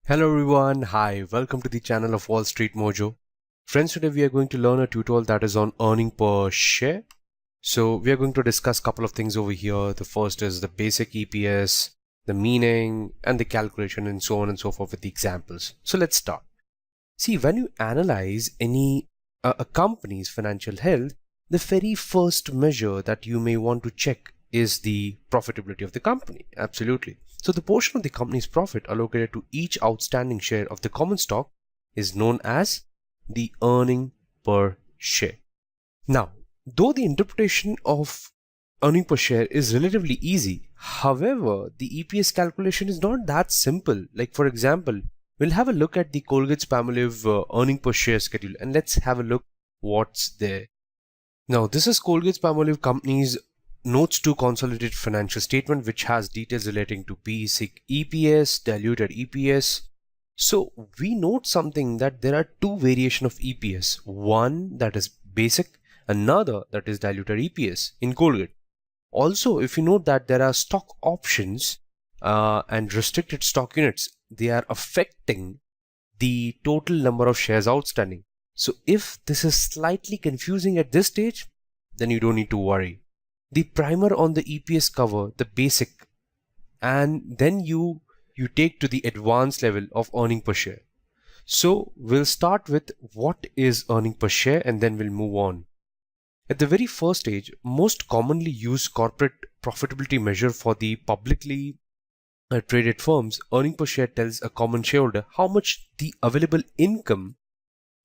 Hello everyone, hi, welcome to the channel of Wall Street Mojo. Friends, today we are going to learn a tutorial that is on earning per share. So we are going to discuss a couple of things over here. The first is the basic EPS, the meaning and the calculation and so on and so forth with the examples. So let's start. See, when you analyze a company's financial health, the very first measure that you may want to check is the profitability of the company. Absolutely. So the portion of the company's profit allocated to each outstanding share of the common stock is known as the earning per share. Now, though the interpretation of earning per share is relatively easy, however, the EPS calculation is not that simple. Like for example, we'll have a look at the Colgate-Palmolive earning per share schedule and let's have a look what's there. Now, this is Colgate-Palmolive company's Notes to Consolidated Financial Statement, which has details relating to basic EPS, diluted EPS. So we note something that there are two variations of EPS. One that is basic, another that is diluted EPS in Colgate. Also, if you note that there are stock options and restricted stock units, they are affecting the total number of shares outstanding. So if this is slightly confusing at this stage, then you don't need to worry. The primer on the EPS cover the basic, and then you take to the advanced level of earning per share. So we'll start with what is earning per share and then we'll move on. At the very first stage, most commonly used corporate profitability measure for the publicly traded firms, earning per share tells a common shareholder how much the available income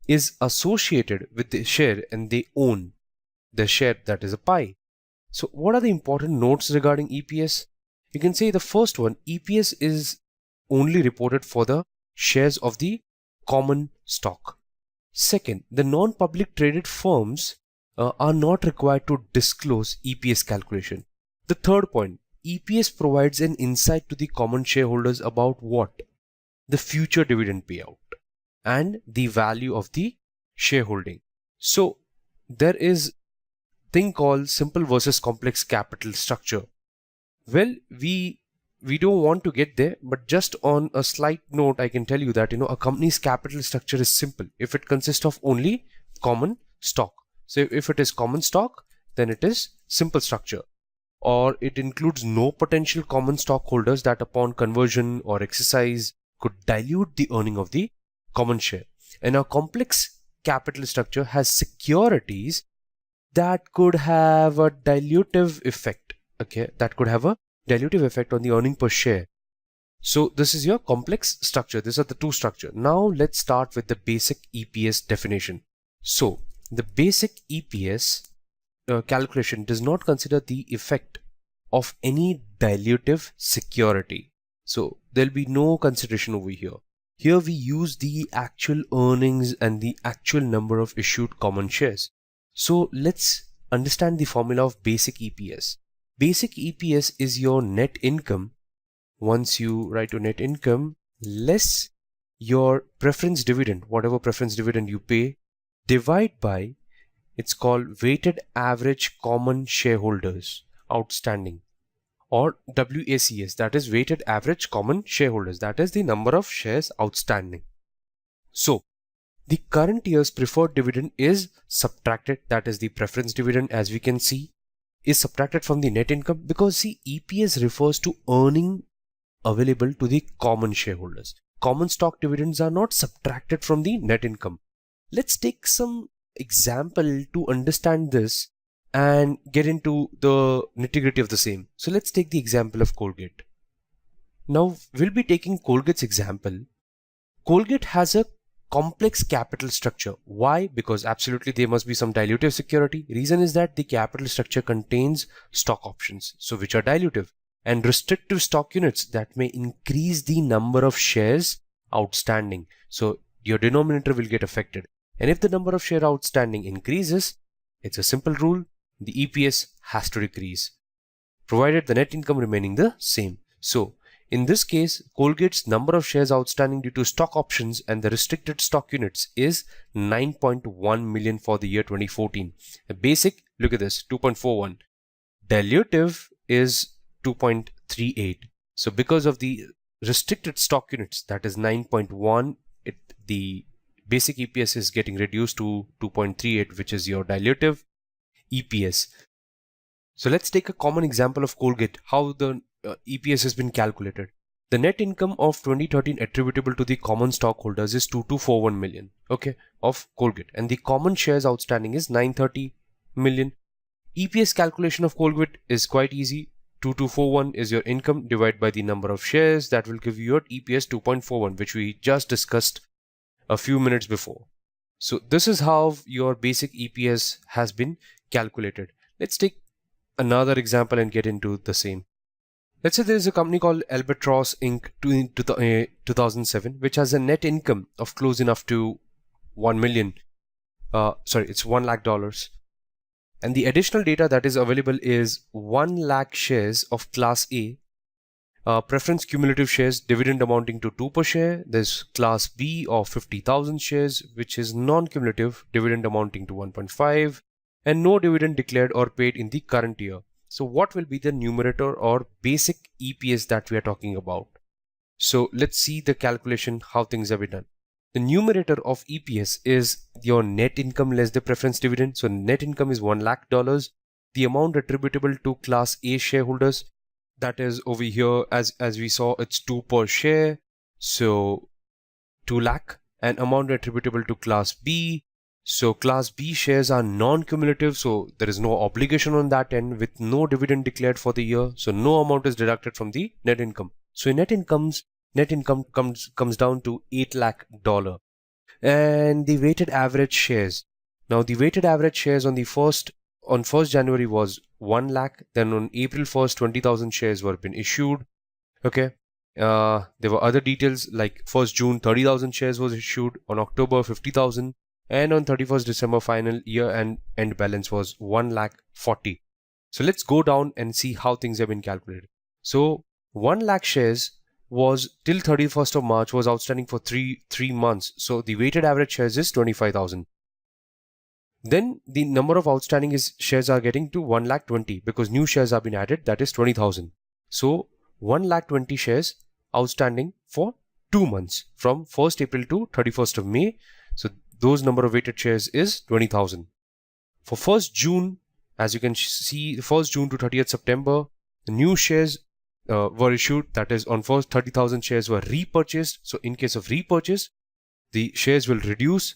is associated with the share and they own the share, that is a pie. So what are the important notes regarding EPS? You can say the first one, EPS is only reported for the shares of the common stock. Second, the non-public traded firms are not required to disclose EPS calculation. The third point, EPS provides an insight to the common shareholders about what? The future dividend payout and the value of the shareholding. So there is thing called simple versus complex capital structure. Well, we don't want to get there, but just on a slight note, I can tell you that a company's capital structure is simple if it consists of only common stock. So if it is common stock, then it is simple structure, or it includes no potential common stockholders that upon conversion or exercise could dilute the earning of the common share. And a complex capital structure has securities that could have a dilutive effect. Okay, that could have a dilutive effect on the earning per share. So this is your complex structure. These are the two structures. Now let's start with the basic EPS definition. So the basic EPS calculation does not consider the effect of any dilutive security. So there'll be no consideration over here. Here we use the actual earnings and the actual number of issued common shares. So let's understand the formula of basic EPS. Basic EPS is your net income. Once you write your net income less your preference dividend, whatever preference dividend you pay, divide by, it's called weighted average common shareholders outstanding, or WACS, that is weighted average common shareholders, that is the number of shares outstanding. So the current year's preferred dividend is subtracted, that is the preference dividend, as we can see, is subtracted from the net income, because see, EPS refers to earning available to the common shareholders. Common stock dividends are not subtracted from the net income. Let's take some example to understand this and get into the nitty-gritty of the same. So let's take the example of Colgate. Now we'll be taking Colgate's example. Colgate has a complex capital structure. Why? Because absolutely there must be some dilutive security. Reason is that the capital structure contains stock options, so which are dilutive, and restrictive stock units that may increase the number of shares outstanding. So your denominator will get affected. And if the number of shares outstanding increases, it's a simple rule, the EPS has to decrease, provided the net income remaining the same. So in this case, Colgate's number of shares outstanding due to stock options and the restricted stock units is 9.1 million for the year 2014. The basic, look at this, 2.41. Dilutive is 2.38. So because of the restricted stock units, that is 9.1, the basic EPS is getting reduced to 2.38, which is your dilutive EPS. So let's take a common example of Colgate, how the EPS has been calculated. The net income of 2013 attributable to the common stockholders is 2241 million, okay, of Colgate, and the common shares outstanding is 930 million. EPS calculation of Colgate is quite easy. 2241 is your income divided by the number of shares. That will give you your EPS 2.41, which we just discussed a few minutes before. So this is how your basic EPS has been calculated. Let's take another example and get into the same. Let's say there is a company called Albatross Inc. in 2007, which has a net income of close enough to 1 million. It's $1 lakh. And the additional data that is available is 1 lakh shares of Class A, preference cumulative shares, dividend amounting to 2 per share. There's Class B of 50,000 shares, which is non-cumulative, dividend amounting to 1.5, and no dividend declared or paid in the current year. So what will be the numerator or basic EPS that we are talking about? So let's see the calculation, how things have been done. The numerator of EPS is your net income less the preference dividend. So net income is $1 lakh. The amount attributable to Class A shareholders, that is over here, as we saw, it's 2 per share. So 2 lakh. And amount attributable to Class B. So Class B shares are non-cumulative, so there is no obligation on that end, with no dividend declared for the year. So no amount is deducted from the net income. So net income comes down to $8 lakh. And the weighted average shares. Now the weighted average shares on 1st January was 1 lakh. Then on April 1st, 20,000 shares were been issued. Okay. There were other details like 1st June, 30,000 shares was issued. On October, 50,000. And on 31st December, final year and end balance was 1 lakh 40. So let's go down and see how things have been calculated. So 1 lakh shares was till 31st of March was outstanding for three months. So the weighted average shares is 25,000. Then the number of outstanding shares are getting to 1 lakh 20 because new shares have been added, that is 20,000. So 1 lakh 20 shares outstanding for 2 months from 1st April to 31st of May. So those number of weighted shares is 20,000. For 1st June, as you can see, 1st June to 30th September, the new shares were issued. That is, on 1st, 30,000 shares were repurchased. So in case of repurchase, the shares will reduce.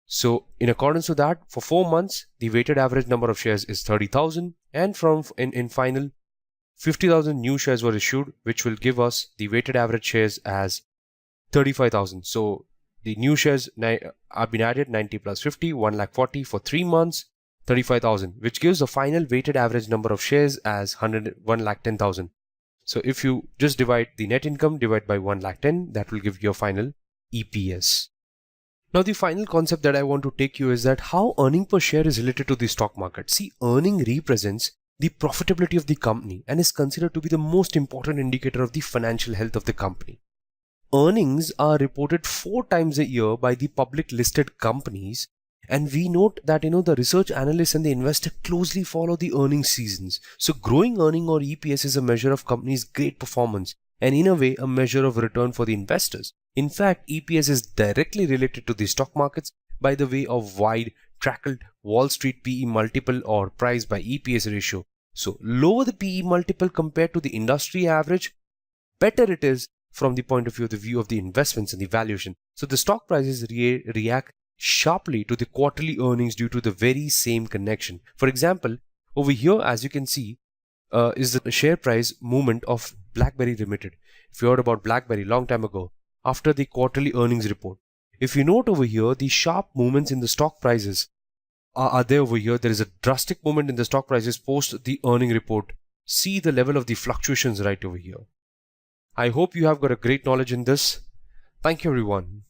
So in accordance with that, for 4 months, the weighted average number of shares is 30,000. And from in final, 50,000 new shares were issued, which will give us the weighted average shares as 35,000. So the new shares have been added, 90 plus 50, 1 lakh 40 for 3 months, 35,000, which gives the final weighted average number of shares as 1 lakh 10,000. So if you just divide the net income divided by 1 lakh 10, that will give you a final EPS. Now the final concept that I want to take you is that how earning per share is related to the stock market. See, earning represents the profitability of the company and is considered to be the most important indicator of the financial health of the company. Earnings are reported 4 times a year by the public listed companies, and we note that the research analysts and the investor closely follow the earnings seasons. So growing earning or EPS is a measure of company's great performance and in a way a measure of return for the investors. In fact, EPS is directly related to the stock markets by the way of wide trackled Wall Street PE multiple or price by EPS ratio. So lower the PE multiple compared to the industry average, better it is from the point of view of the investments and the valuation. So the stock prices react sharply to the quarterly earnings due to the very same connection. For example, over here, as you can see, is the share price movement of BlackBerry Limited. If you heard about BlackBerry long time ago, after the quarterly earnings report. If you note over here, the sharp movements in the stock prices are there over here. There is a drastic movement in the stock prices post the earning report. See the level of the fluctuations right over here. I hope you have got a great knowledge in this. Thank you, everyone.